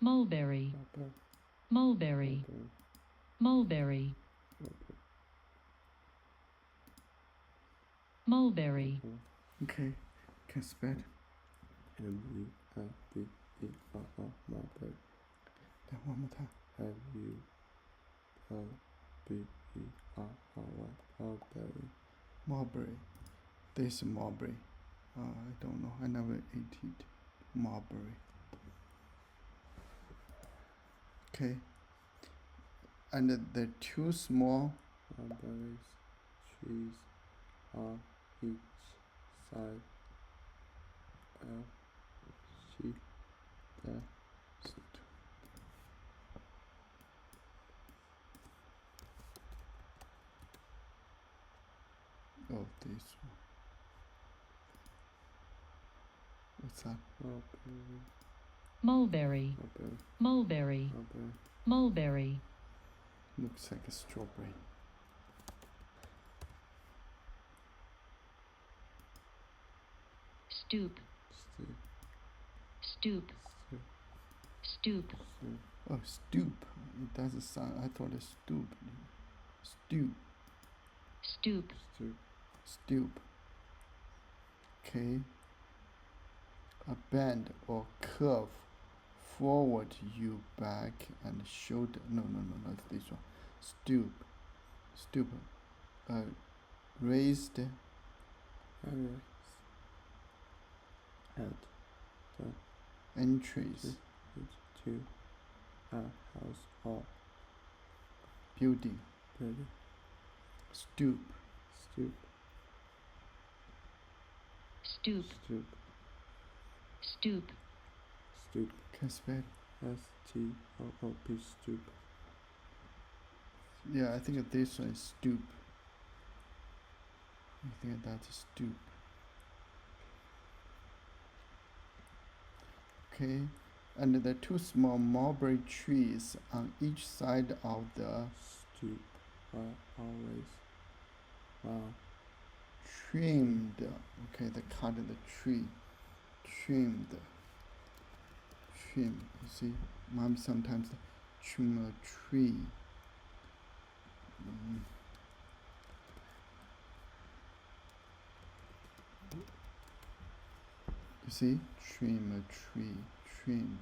mulberry, mulberry, mulberry, mulberry, Okay, can spell it. mulberry. Then one more time. mulberry. Mulberry. This is mulberry. I don't know. I never ate it. Mulberry. Okay. And the two small Mulberries trees on each side of the Oh, this one. What's that? mulberry, mulberry, mulberry, Looks like a strawberry. stoop, stoop, stoop, Oh, stoop. It doesn't sound. I thought it's stoop. Stoop. stoop, Stoop. Okay. A bend or curve forward you back and shoulder. No, not this one. Stoop. Stoop. Raised at entries. to a house or Building. Stoop. stoop, stoop, Can spell. S-T-O-O-P, stoop. Yeah, I think this one is stoop. I think that's stoop. Okay, and the two small mulberry trees on each side of the Stoop are always trimmed. Okay, the cut of the tree. Trimmed. Trim. You see, mom sometimes trim a tree. You see, trim a tree. Trim.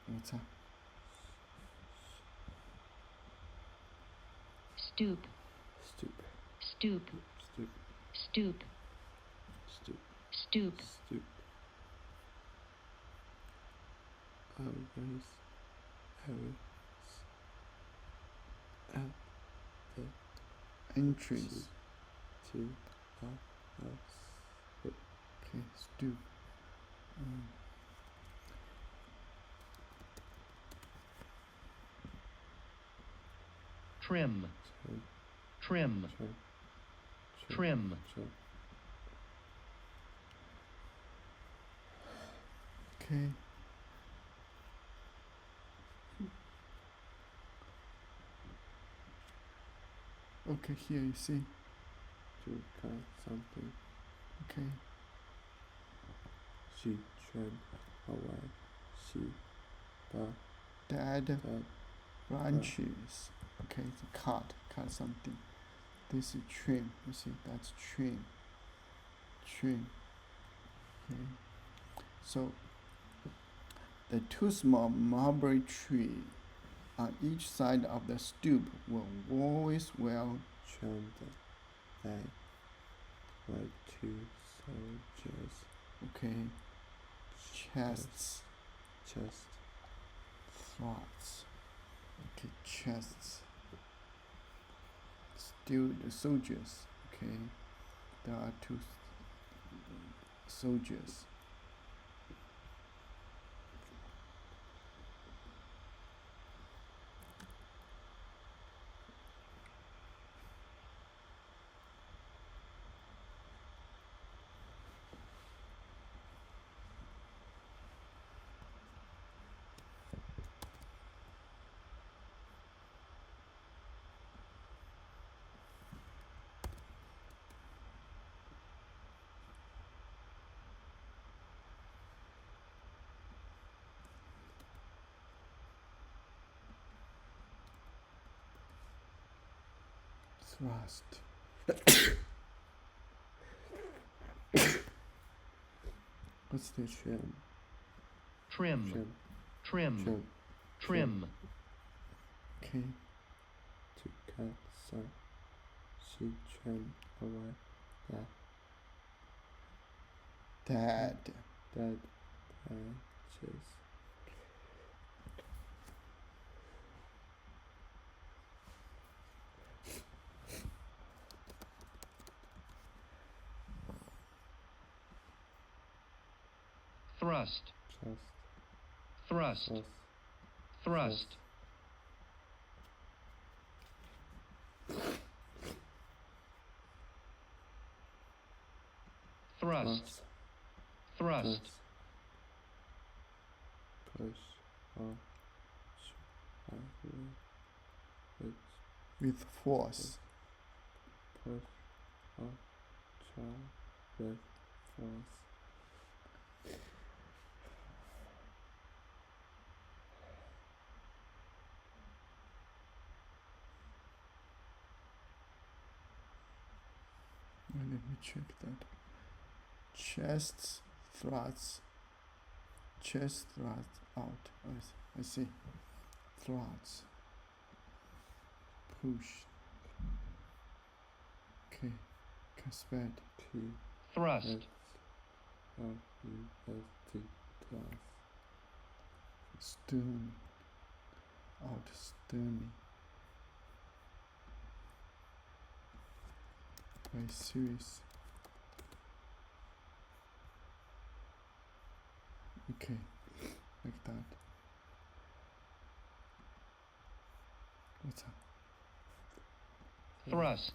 What's that? stoop, stoop, stoop, stoop, stoop, stoop, stoop, stoop. Always at the Entries. to a house. Okay, stoop. trim, trim, trim, Okay. Okay, here you see. to cut something. Okay. She trimmed away. She Dead that branches. Okay, it's a cut something. This is trim. You see, that's trim. Trim. Okay. So the two small mulberry trees on each side of the stoop were always well trimmed. They were two soldiers. okay. Chests. Chest. Throats. Okay, chests. Still the soldiers. Okay, there are two soldiers. Thrust. What's this? Trim. trim, Trim. trim, Trim. trim, Okay. To cut some. She trimmed away the Dead. dead branches. thrust, Just thrust, us. thrust, thrust, Us. thrust, Us. Push or with With force. push or try with force. Let me check that. Chest thrusts. Chest thrusts out. I see. Thrusts. Push. Okay. Casped. T thrust, S R U S T class. Stern. Out. Sterny. By series. Okay. Like that. What's up? thrust,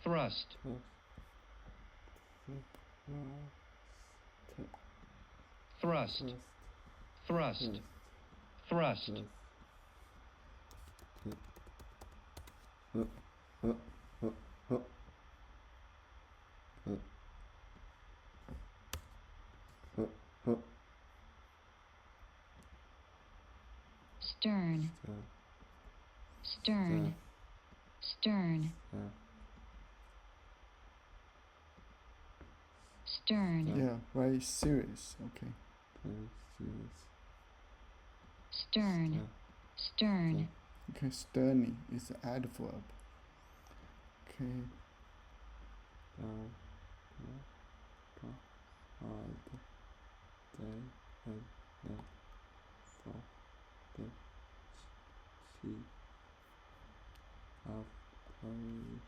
thrust, thrust, thrust, thrust, stern, stern, stern, stern, Yeah, very serious. Okay. stern, stern, Okay, sterny is an adverb. Okay, Hard day and night for the sea of police.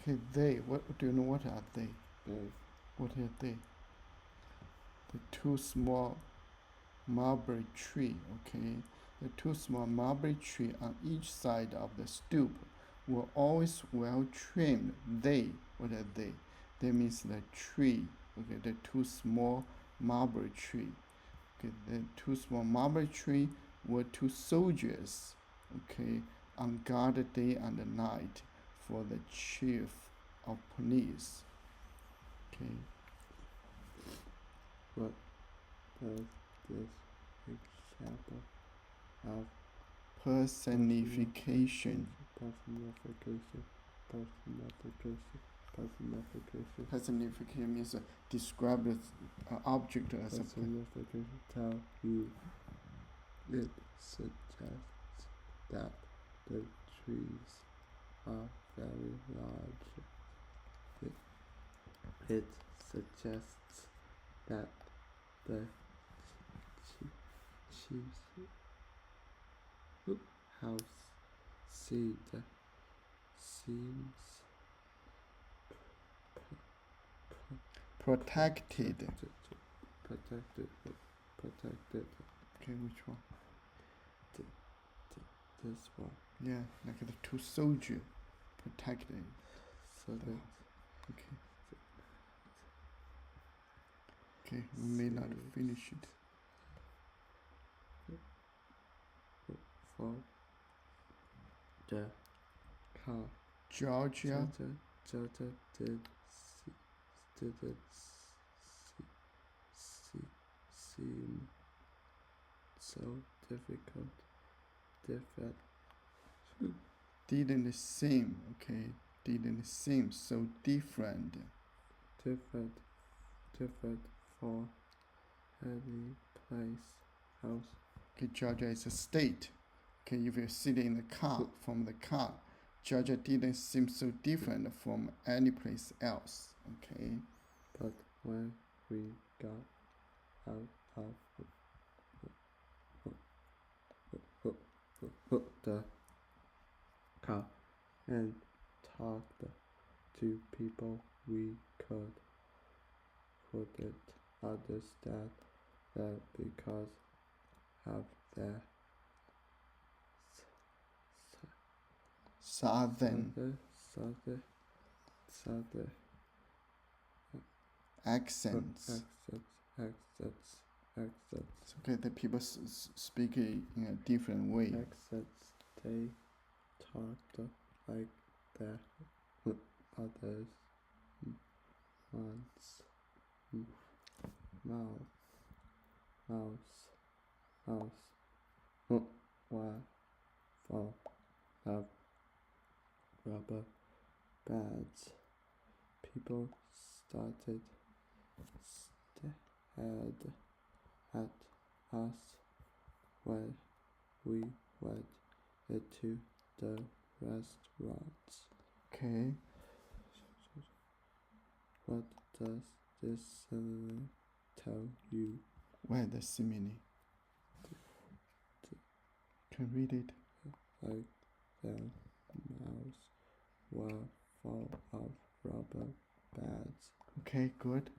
okay, they. What do you know? What are they? They What are they? The two small mulberry tree. Okay, the two small mulberry tree on each side of the stoop were always well trimmed. They. What are they? They means the tree. Okay, the two small mulberry tree. Okay, the two small mulberry tree were two soldiers. Okay, on guard day and night for the chief of police. Okay, what does this example of personification. Personification means describe the object as a Personification tell you. It suggests that the trees are very large. It suggests that the chief's house seed seems protected. Protected. Okay, which one? This one. Yeah, like the two soldiers protected. So that Okay. Okay, we may not finish it. for the car. Georgia. Georgia didn't seem so difficult. didn't seem, okay, didn't seem so different. different for any place else. Okay, Georgia is a state. Okay, if you sit in the car, from the car, Georgia didn't seem so different from any place else. Okay, But when we got out of the car and talked to people, we couldn't understand that because of their southern southern accents. accents. Okay, the people speak it in a different way. Accents, they talked like their others once mouse while full of rubber bands. People started stared at us when we went into the restaurants. Okay, What does this tell you? where the simile? Can read it. Like their mouths were full of rubber bands. Okay, good.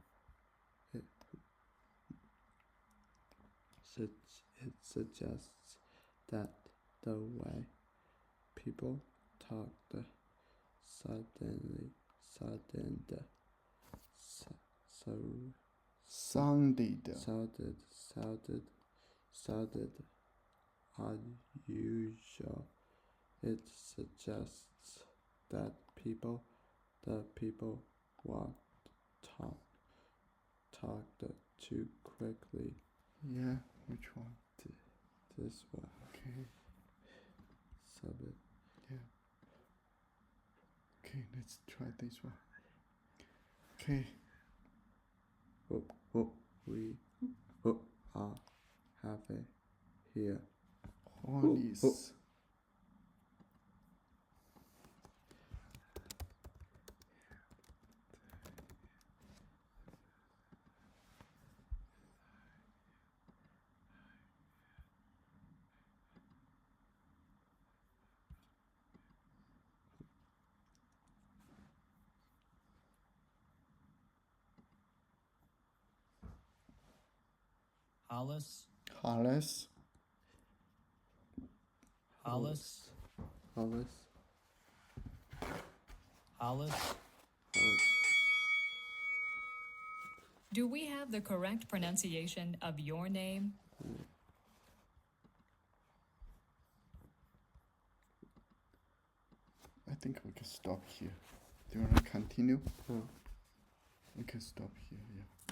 It suggests that the way people talked sounded unusual. It suggests that the people talked too quickly. Yeah, which one? This one. Okay, Subject. yeah. Okay, let's try this one. Okay, We are having here. hornies. Hollis, Hollis. Hollis, Hollis. Hollis. Do we have the correct pronunciation of your name? I think we can stop here. Do you want to continue? No. We can stop here, yeah.